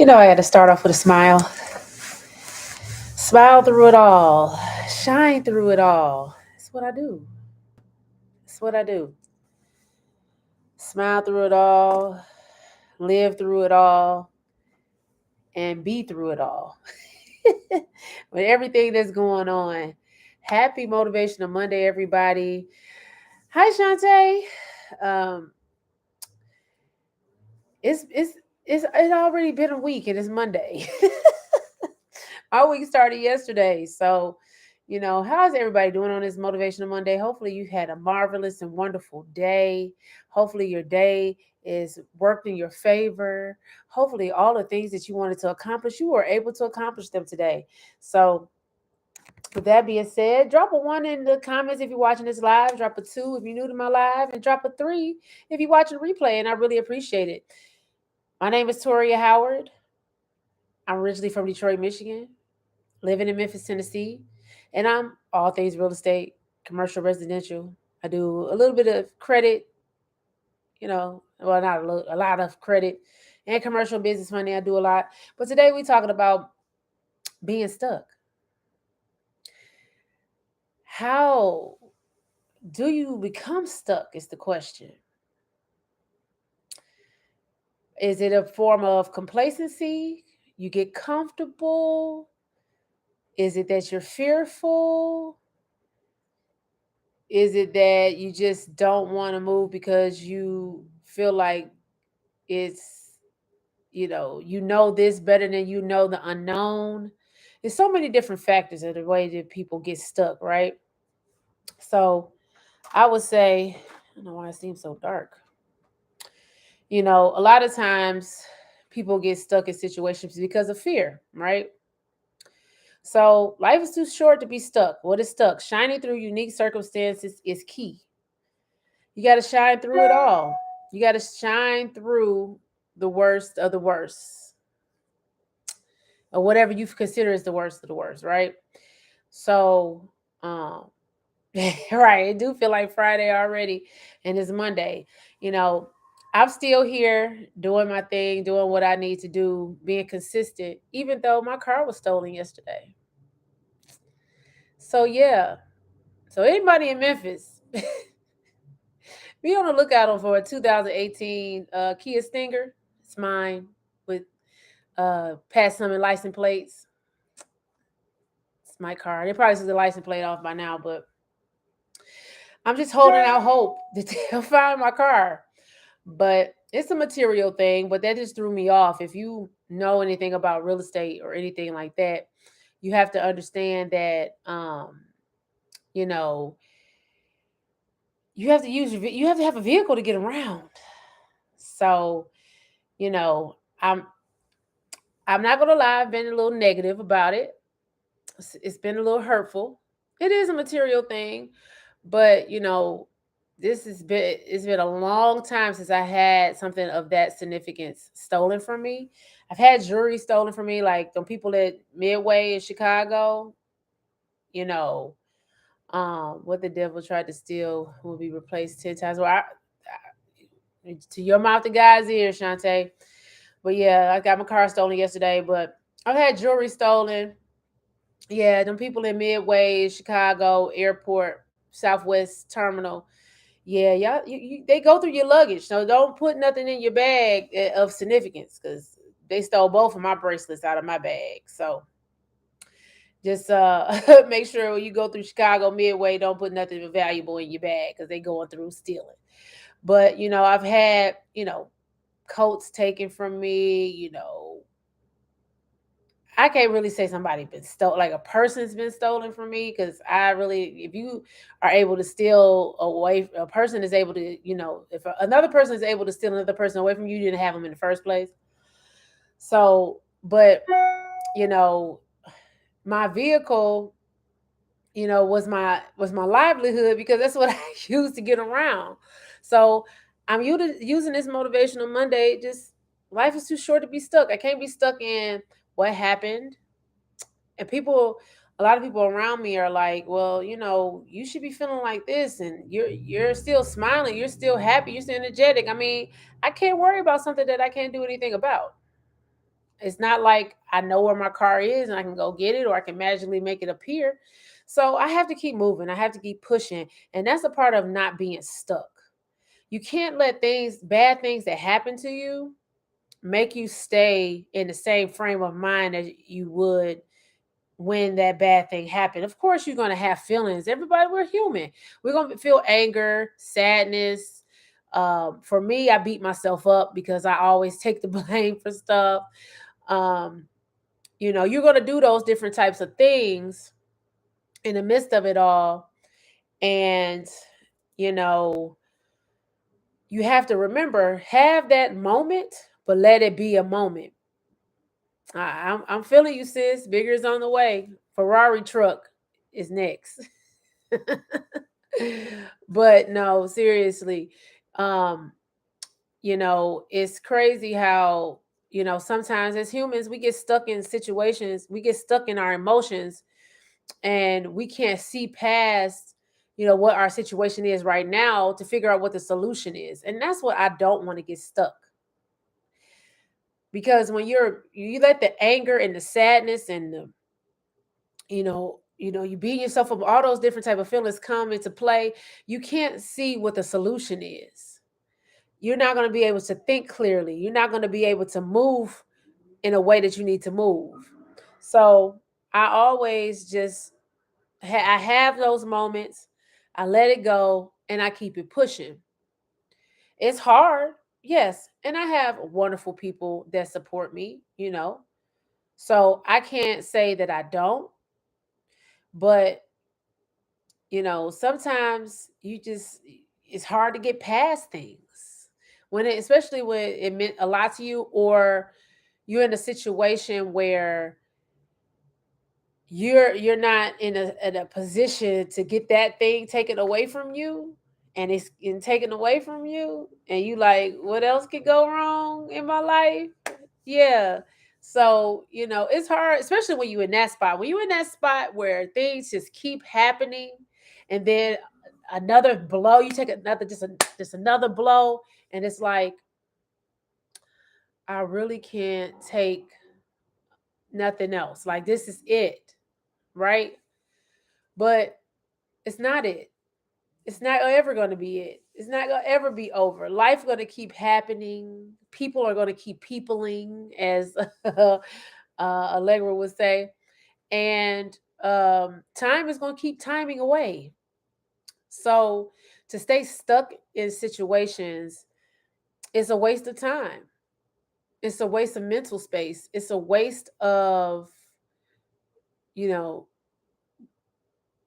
I had to start off with a smile. Smile through it all. Shine through it all. That's what I do. That's what I do. Smile through it all, live through it all, and be through it all. With everything that's going on. Happy Motivational Monday, everybody. Hi, Shantae. Um, it's already been a week and it's Monday. Our week started yesterday. So, how's everybody doing on this Motivational Monday? Hopefully, you had a marvelous and wonderful day. Hopefully, your day is worked in your favor. Hopefully, all the things that you wanted to accomplish, you were able to accomplish them today. So, with that being said, drop a one in the comments if you're watching this live, drop a two if you're new to my live, and drop a three if you're watching the replay. And I really appreciate it. My name is Toria Howard. I'm originally from Detroit, Michigan, living in Memphis, Tennessee, and I'm all things real estate, commercial, residential. I do a little bit of credit, well, not a lot of credit and commercial business money. I do a lot. But today we're talking about being stuck. How do you become stuck is the question. Is it a form of complacency? You get comfortable? Is it that you're fearful? Is it that you just don't want to move because you feel like it's, you know this better than you know the unknown? There's so many different factors of the way that people get stuck, right? So I would say, I don't know why it seems so dark. A lot of times people get stuck in situations because of fear, right? So life is too short to be stuck. What is stuck? Shining through unique circumstances is key. You got to shine through it all. You got to shine through the worst of the worst, or whatever you consider is the worst of the worst, right? So, um, right, it do feel like Friday already, and it's Monday. You know, I'm still here doing my thing, doing what I need to do, being consistent, even though my car was stolen yesterday. So yeah, so anybody in Memphis, be on the lookout for a 2018 Kia Stinger. It's mine with past some license plates. It's my car. They probably took the license plate off by now, but I'm just holding out hope that they'll find my car. But it's a material thing, but that just threw me off. If you know anything about real estate or anything like that, you have to understand that you know, you have to have a vehicle to get around. So, you know, I'm not gonna lie, I've been a little negative about it. It's been a little hurtful. It is a material thing, but it's been a long time since I had something of that significance stolen from me. I've had jewelry stolen from me, like the people at Midway in Chicago. You know, what the devil tried to steal will be replaced 10 times. To your mouth, the guy's ear, Shantae. But yeah, I got my car stolen yesterday. But I've had jewelry stolen. Yeah, them people in Midway, Chicago Airport, Southwest Terminal. Yeah, y'all, they go through your luggage, so don't put nothing in your bag of significance because they stole both of my bracelets out of my bag. So just make sure when you go through Chicago Midway, don't put nothing valuable in your bag because they going through stealing. But I've had coats taken from me. I can't really say somebody been stolen, like a person's been stolen from me, because if you are able to steal away, a person is able to, if another person is able to steal another person away from you, you didn't have them in the first place. So, but, you know, my vehicle, was my livelihood because that's what I used to get around. So I'm using this motivational Monday. Just life is too short to be stuck. I can't be stuck in what happened. And a lot of people around me are like, well, you should be feeling like this, and you're still smiling, you're still happy, you're still energetic. I mean, I can't worry about something that I can't do anything about. It's not like I know where my car is and I can go get it or I can magically make it appear. So I have to keep moving. I have to keep pushing. And that's a part of not being stuck. You can't let bad things that happen to you, make you stay in the same frame of mind as you would when that bad thing happened. Of course, you're going to have feelings. Everybody, we're human. We're going to feel anger, sadness. For me, I beat myself up because I always take the blame for stuff. Um, you're going to do those different types of things in the midst of it all. And, you know, you have to remember, have that moment, but let it be a moment. I'm feeling you, sis. Bigger is on the way. Ferrari truck is next. But no, seriously. Um, it's crazy how, sometimes as humans we get stuck in situations, we get stuck in our emotions and we can't see past, what our situation is right now to figure out what the solution is. And that's what I don't want to get stuck. Because when you let the anger and the sadness and the you beat yourself up, all those different type of feelings come into play, you can't see what the solution is. You're not going to be able to think clearly. You're not going to be able to move in a way that you need to move. So I always just I have those moments, I let it go, and I keep it pushing. It's hard, yes, and I have wonderful people that support me. So I can't say that I don't, but sometimes it's hard to get past things especially when it meant a lot to you, or you're in a situation where you're not in a position to get that thing taken away from you, and it's getting taken away from you, and you like, what else could go wrong in my life? Yeah. So, it's hard, especially when you're in that spot. When you're in that spot where things just keep happening, and then another blow, you take another, just another blow, and it's like, I really can't take nothing else. Like, this is it, right? But it's not it. It's not ever going to be it. It's not going to ever be over. Life's going to keep happening. People are going to keep peopling, as Allegra would say. And time is going to keep timing away. So to stay stuck in situations is a waste of time. It's a waste of mental space. It's a waste of, you know,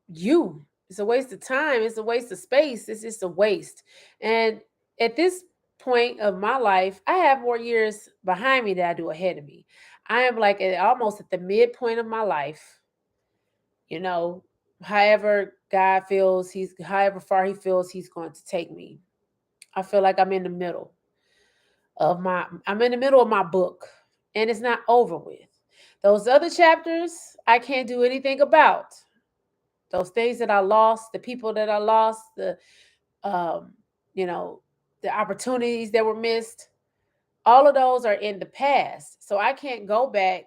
you. It's a waste of time. It's a waste of space. It's just a waste. And at this point of my life, I have more years behind me than I do ahead of me. I am like almost at the midpoint of my life. You know, however God feels however far He feels He's going to take me. I feel like I'm in the middle of my book, and it's not over with. Those other chapters I can't do anything about. Those things that I lost, the people that I lost, um, you know, the opportunities that were missed, all of those are in the past. So I can't go back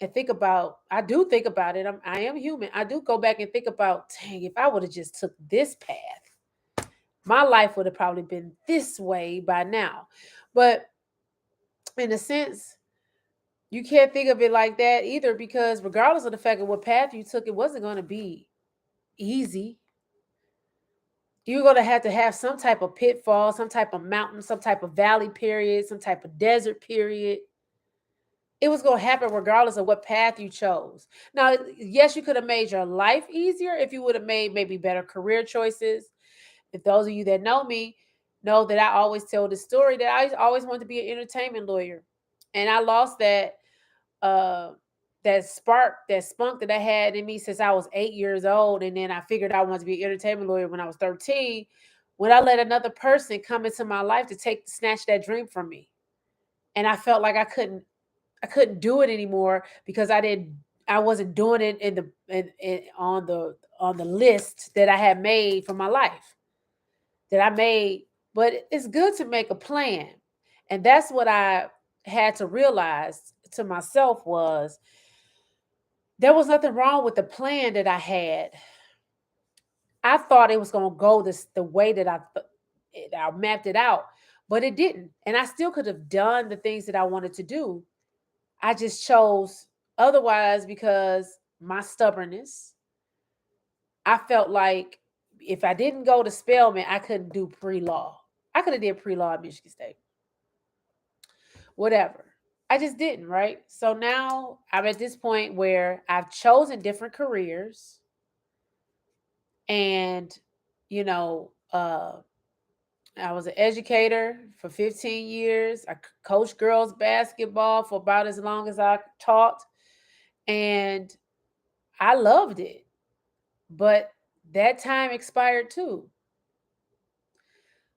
and think about. I do think about it. I am human. I do go back and think about, dang, if I would have just took this path, my life would have probably been this way by now. But in a sense, you can't think of it like that either, because regardless of the fact of what path you took, it wasn't going to be easy. You're going to have some type of pitfall, some type of mountain, some type of valley period, some type of desert period. It was going to happen regardless of what path you chose. Now, yes, you could have made your life easier if you would have made maybe better career choices. If those of you that know me know that I always tell the story that I always wanted to be an entertainment lawyer. And I lost uh that spark, that spunk that I had in me since I was 8 years old. And then I figured I wanted to be an entertainment lawyer when I was 13. When I let another person come into my life to snatch that dream from me. And I felt like I couldn't do it anymore because I wasn't doing it on the list that I had made for my life. That I made, but it's good to make a plan. And that's what I had to realize to myself was there was nothing wrong with the plan that I had. I thought it was going to go the way that I mapped it out, but it didn't. And I still could have done the things that I wanted to do. I just chose otherwise because my stubbornness. I felt like if I didn't go to Spelman, I couldn't do pre-law. I could have did pre-law at Michigan State. Whatever. I just didn't, right? So now I'm at this point where I've chosen different careers and you know, I was an educator for 15 years. I coached girls basketball for about as long as I taught, and I loved it. But that time expired too.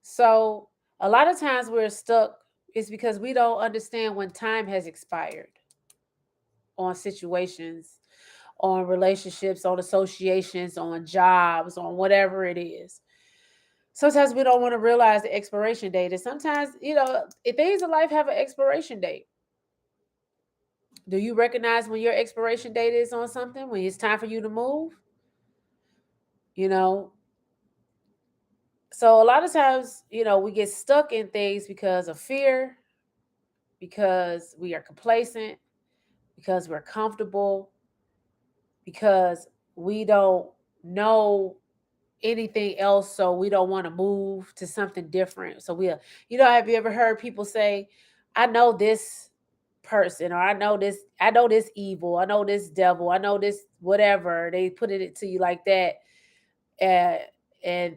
So a lot of times we're stuck is because we don't understand when time has expired on situations, on relationships, on associations, on jobs, on whatever it is. Sometimes we don't want to realize the expiration date. And sometimes, things in life have an expiration date. Do you recognize when your expiration date is on something, when it's time for you to move? You know, so a lot of times, we get stuck in things because of fear, because we are complacent, because we're comfortable, because we don't know anything else, so we don't want to move to something different. So have you ever heard people say, I know this person, or I know this evil, I know this devil, I know this whatever. They put it to you like that. And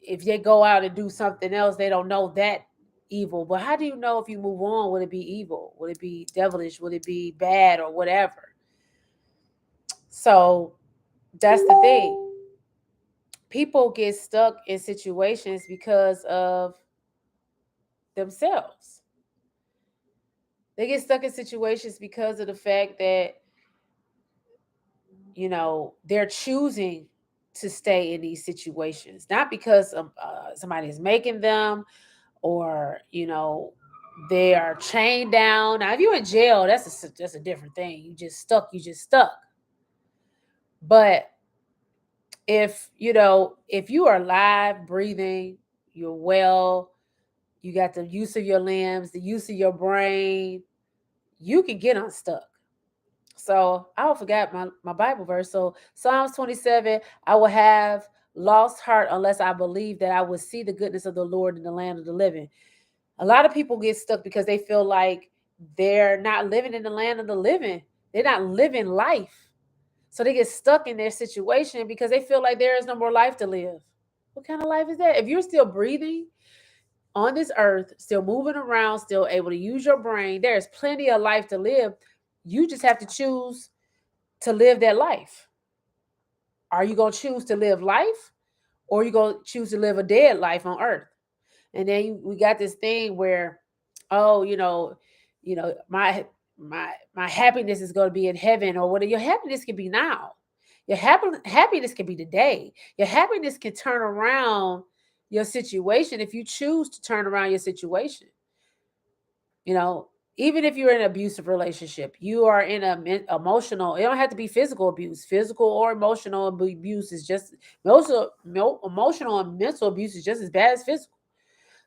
if they go out and do something else, they don't know that evil. But how do you know if you move on, would it be evil? Would it be devilish? Would it be bad or whatever? So that's the thing. People get stuck in situations because of themselves. They get stuck in situations because of the fact that, they're choosing to stay in these situations, not because somebody is making them, or, they are chained down. Now, if you're in jail, that's a different thing. You just stuck. But if you are alive, breathing, you're well, you got the use of your limbs, the use of your brain, you can get unstuck. So I forgot my Bible verse. So Psalms 27, I will have lost heart unless I believe that I would see the goodness of the Lord in the land of the living. A lot of people get stuck because they feel like they're not living in the land of the living. They're not living life. So they get stuck in their situation because they feel like there is no more life to live. What kind of life is that? If you're still breathing on this earth, still moving around, still able to use your brain, there is plenty of life to live. You just have to choose to live that life. Are you going to choose to live life, or are you going to choose to live a dead life on earth? And then we got this thing where, oh, my happiness is going to be in heaven, or what? Your happiness can be now. Your happiness can be today. Your happiness can turn around your situation if you choose to turn around your situation. You know, even if you're in an abusive relationship, you are in a emotional. It don't have to be physical abuse. Physical or emotional abuse is just emotional and mental abuse is just as bad as physical.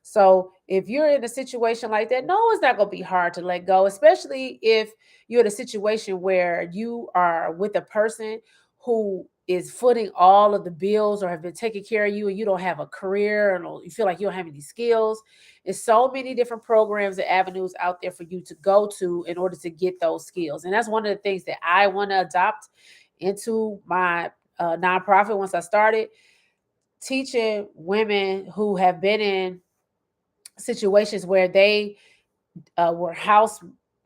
So if you're in a situation like that, no, it's not going to be hard to let go, especially if you're in a situation where you are with a person who is footing all of the bills or have been taking care of you, and you don't have a career and you feel like you don't have any skills. There's so many different programs and avenues out there for you to go to in order to get those skills. And that's one of the things that I want to adopt into my nonprofit once I started, teaching women who have been in situations where they were house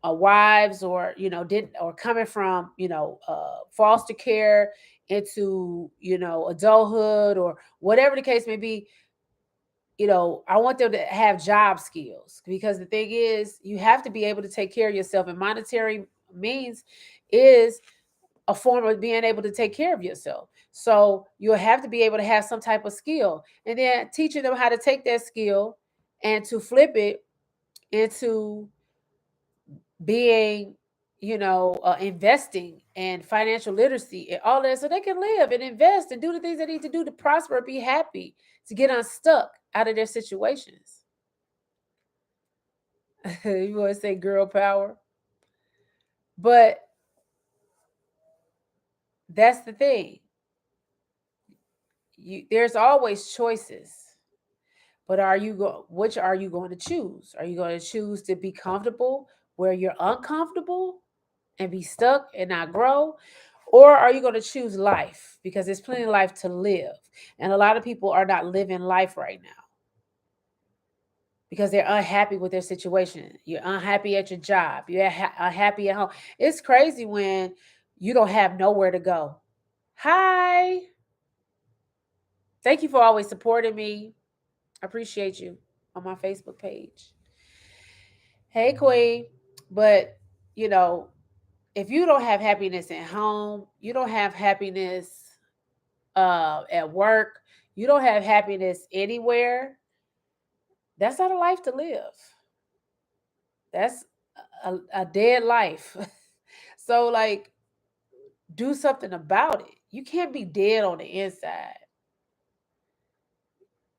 wives, or didn't, or coming from foster care into adulthood, or whatever the case may be. I want them to have job skills, because the thing is, you have to be able to take care of yourself, and monetary means is a form of being able to take care of yourself. So you'll have to be able to have some type of skill, and then teaching them how to take that skill and to flip it into being investing and financial literacy and all that, so they can live and invest and do the things they need to do to prosper, be happy, to get unstuck out of their situations. You want to say girl power, but that's the thing. There's always choices, but which are you going to choose? Are you going to choose to be comfortable where you're uncomfortable and be stuck and not grow? Or are you going to choose life? Because there's plenty of life to live. And a lot of people are not living life right now because they're unhappy with their situation. You're unhappy at your job. You're unhappy at home. It's crazy when you don't have nowhere to go. Hi. Thank you for always supporting me. I appreciate you on my Facebook page. Hey, Queen. But, you know, if you don't have happiness at home, you don't have happiness at work, you don't have happiness anywhere, that's not a life to live. That's a dead life. So, like, do something about it. You can't be dead on the inside.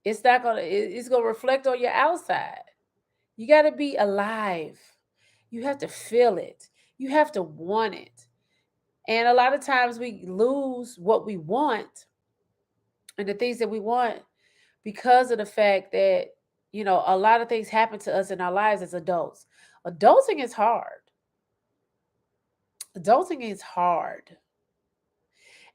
It's gonna reflect on your outside. You got to be alive. You have to feel it. You have to want it. And a lot of times we lose what we want and the things that we want because of the fact that, a lot of things happen to us in our lives as adults. Adulting is hard. Adulting is hard.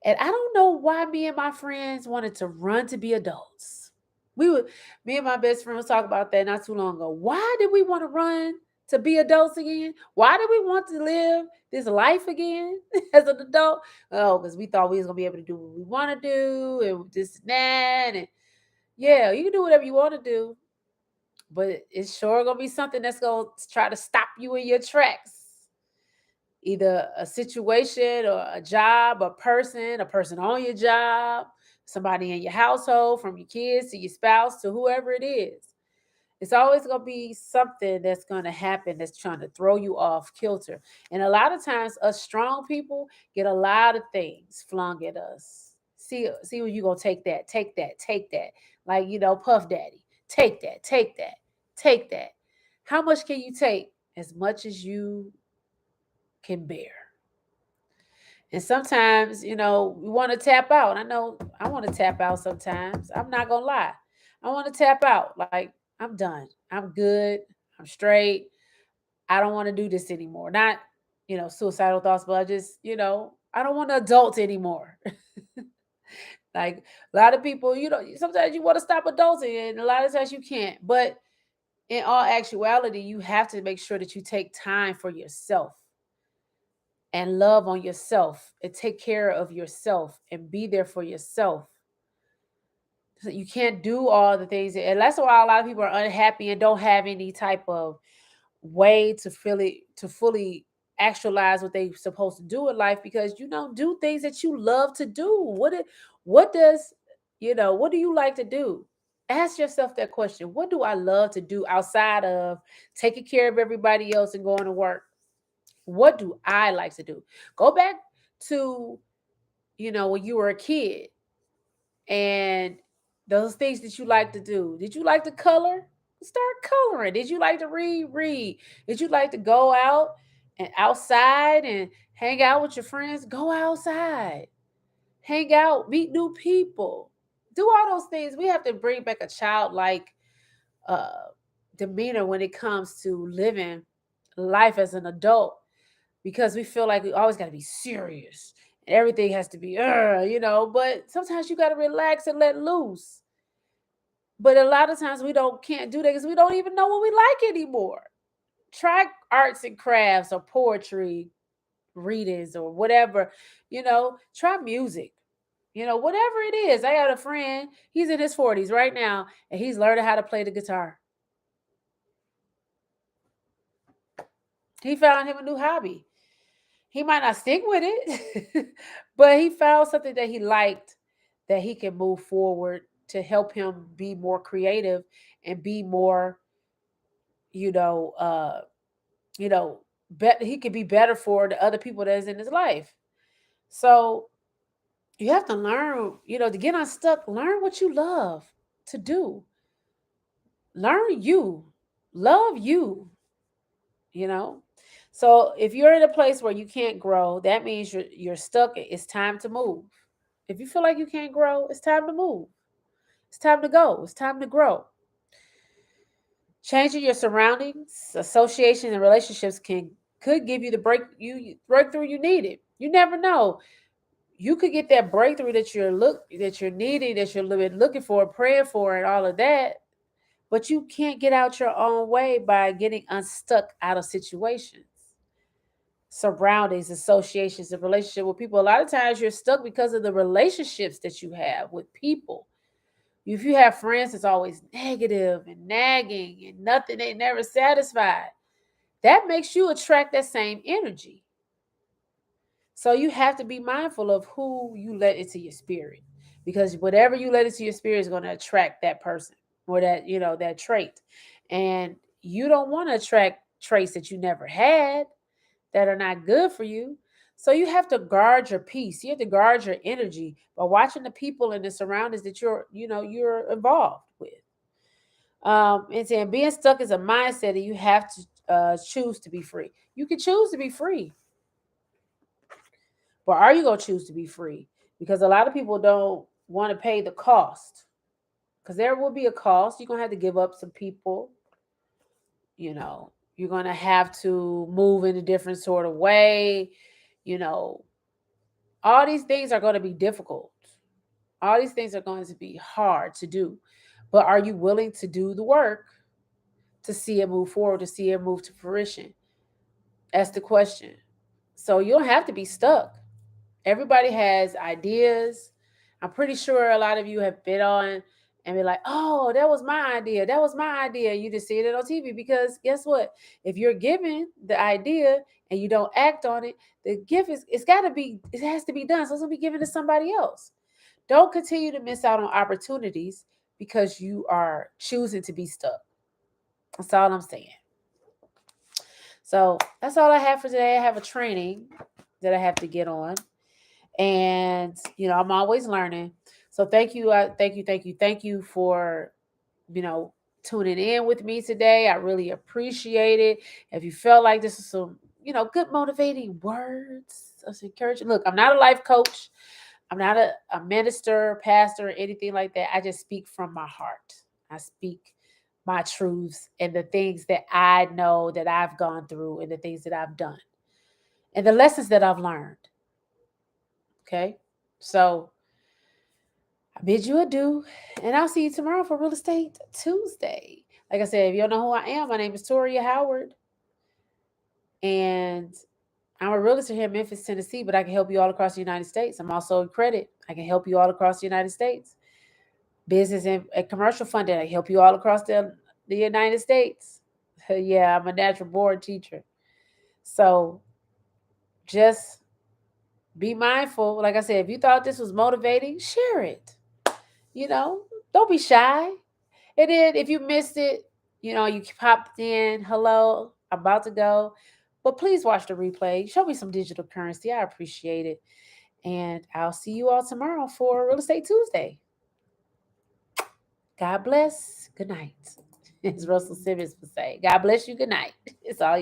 And I don't know why me and my friends wanted to run to be adults. Me and my best friend was talking about that not too long ago. Why did we want to run to be adults again? Why did we want to live this life again as an adult? Oh, because we thought we was gonna be able to do what we want to do and this and that. And yeah, you can do whatever you want to do, but it's sure gonna be something that's gonna try to stop you in your tracks. Either a situation or a person on your job, somebody in your household, from your kids to your spouse to whoever it is. It's always going to be something that's going to happen that's trying to throw you off kilter. And a lot of times, us strong people get a lot of things flung at us. See where you going to take that, take that, take that. Like, Puff Daddy. Take that, take that, take that. How much can you take? As much as you can bear. And sometimes, we want to tap out. I know I want to tap out sometimes. I'm not going to lie. I want to tap out. Like, I'm done. I'm good. I'm straight. I don't want to do this anymore. Not, suicidal thoughts, but I just, I don't want to adult anymore. Like, a lot of people, sometimes you want to stop adulting, and a lot of times you can't. But in all actuality, you have to make sure that you take time for yourself and love on yourself and take care of yourself and be there for yourself. So you can't do all the things, and that's why a lot of people are unhappy and don't have any type of way to fully actualize what they're supposed to do in life, because you don't do things that you love to do. What does what do you like to do? Ask yourself that question. What do I love to do outside of taking care of everybody else and going to work? What do I like to do? Go back to, when you were a kid and those things that you like to do. Did you like to color? Start coloring. Did you like to read? Read. Did you like to go out and outside and hang out with your friends? Go outside. Hang out, meet new people. Do all those things. We have to bring back a childlike uh, demeanor when it comes to living life as an adult, because we feel like we always got to be serious and everything has to be, but sometimes you got to relax and let loose. But a lot of times we can't do that because we don't even know what we like anymore. Try arts and crafts or poetry readings or whatever, try music. Whatever it is. I got a friend, he's in his 40s right now, and he's learning how to play the guitar. He found him a new hobby. He might not stick with it, but he found something that he liked, that he can move forward to help him be more creative and be more, you know, uh, you know, he could be better for the other people that is in his life. So you have to learn, to get unstuck, learn what you love to do. Learn you. Love you, you know. So if you're in a place where you can't grow, that means you're stuck. It's time to move. If you feel like you can't grow, it's time to move. It's time to go. It's time to grow. Changing your surroundings, associations, and relationships could give you the breakthrough you needed. You never know. You could get that breakthrough that you're needing, that you're looking for, praying for, and all of that. But you can't get out your own way by getting unstuck out of situations, surroundings, associations, and relationship with people. A lot of times you're stuck because of the relationships that you have with people. If you have friends that's always negative and nagging and nothing, they never satisfied, that makes you attract that same energy. So you have to be mindful of who you let into your spirit, because whatever you let into your spirit is going to attract that person or that trait. And you don't want to attract traits that you never had, that are not good for you. So you have to guard your peace. You have to guard your energy by watching the people and the surroundings that you're involved with. And saying being stuck is a mindset, and you have to choose to be free. You can choose to be free, but are you going to choose to be free? Because a lot of people don't want to pay the cost. Because there will be a cost. You're going to have to give up some people. You're going to have to move in a different sort of way. You know, all these things are going to be difficult. All these things are going to be hard to do. But are you willing to do the work to see it move forward, to see it move to fruition? That's the question. So you don't have to be stuck. Everybody has ideas. I'm pretty sure a lot of you have been on and be like, oh, that was my idea. That was my idea. You just see it on TV, because guess what? If you're given the idea and you don't act on it, the gift it has to be done. So it's gonna be given to somebody else. Don't continue to miss out on opportunities because you are choosing to be stuck. That's all I'm saying. So that's all I have for today. I have a training that I have to get on. And I'm always learning. So thank you, thank you for you know tuning in with me today. I really appreciate it. If you felt like this is some good motivating words of encouragement, look, I'm not a life coach. I'm not a minister, pastor, or anything like that. I just speak from my heart. I speak my truths and the things that I know that I've gone through and the things that I've done and the lessons that I've learned. Okay. So I bid you adieu, and I'll see you tomorrow for Real Estate Tuesday. Like I said, if you don't know who I am, my name is Toria Howard, and I'm a realtor here in Memphis, Tennessee, but I can help you all across the United States. I'm also in credit. I can help you all across the United States. Business and commercial funding, I can help you all across the United States. Yeah, I'm a natural born teacher. So just be mindful. Like I said, if you thought this was motivating, share it. You know, don't be shy. And then if you missed it, you popped in, hello, I'm about to go. But please watch the replay. Show me some digital currency. I appreciate it. And I'll see you all tomorrow for Real Estate Tuesday. God bless. Good night. As Russell Simmons would say, God bless you. Good night. It's all